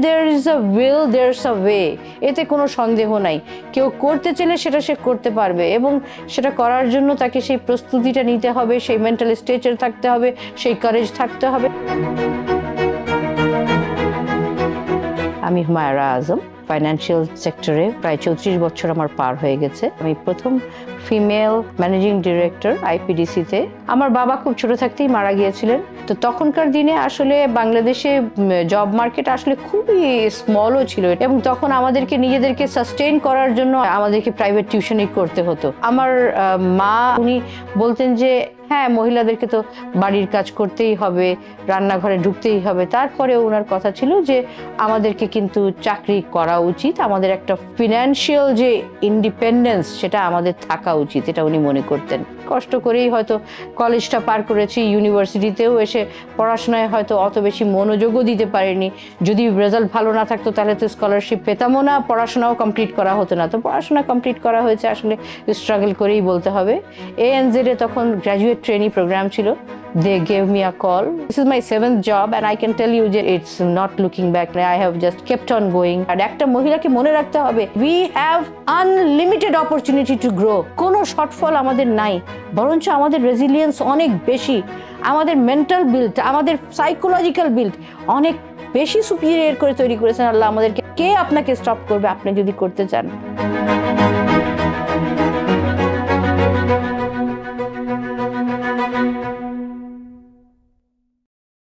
there is a will there's a way, এতে কোনো সন্দেহ নাই। কেউ করতে চাইলে সেটা সে করতে পারবে, এবং সেটা করার জন্য তাকে সেই প্রস্তুতিটা নিতে হবে, সেই মেন্টাল স্টেজে থাকতে হবে, সেই কারেজ থাকতে হবে। আমি হুমায়রা আজম, ফাইন্যান্সিয়াল সেক্টরে প্রায় 34 বছর আমার পার হয়ে গেছে। আমি প্রথম ফিমেল ম্যানেজিং ডিরেক্টর আইপিডিসিতে। আমার বাবা খুব ছোট থাকতেই মারা গিয়েছিলেন। তো তখনকার দিনে আসলে বাংলাদেশে জব মার্কেট আসলে খুবই স্মলও ছিল, এবং তখন আমাদেরকে নিজেদেরকে সাস্টেইন করার জন্য আমাদেরকে প্রাইভেট টিউশনই করতে হতো। আমার মা উনি বলতেন যে হ্যাঁ, মহিলাদেরকে তো বাড়ির কাজ করতেই হবে, রান্নাঘরে ঢুকতেই হবে। তারপরে ওনার কথা ছিল যে আমাদেরকে কিন্তু চাকরি করা উচিত, আমাদের একটা ফিনান্সিয়াল যে ইন্ডিপেন্ডেন্স সেটা আমাদের থাকা উচিত, এটা উনি মনে করতেন। কষ্ট করেই হয়তো কলেজটা পার করেছি, ইউনিভার্সিটিতেও এসে পড়াশোনায় হয়তো অত বেশি মনোযোগও দিতে পারিনি। যদি রেজাল্ট ভালো না থাকতো তাহলে তো স্কলারশিপ পেতামও না, পড়াশোনাও কমপ্লিট করা হতো না। তো পড়াশোনা কমপ্লিট করা হয়েছে আসলে স্ট্রাগল করেই বলতে হবে। ANZ-এ তখন গ্র্যাজুয়েট ট্রেনিং প্রোগ্রাম ছিল। They gave me a call. This is my 7th job and I can tell you that it's not looking back. I have just kept on going. আর একটা মহিলাকে মনে রাখতে হবে, we have unlimited opportunity to grow. কোনো shortfall আমাদের নাই, বরঞ্চ আমাদের রেজিলিয়েন্স অনেক বেশি। আমাদের মেন্টাল বিল্ড, আমাদের সাইকোলজিক্যাল বিল্ড অনেক বেশি সুপিরিয়র করে তৈরি করেছেন আল্লাহ আমাদেরকে। কে আপনাকে স্টপ করবে আপনি যদি করতে চান?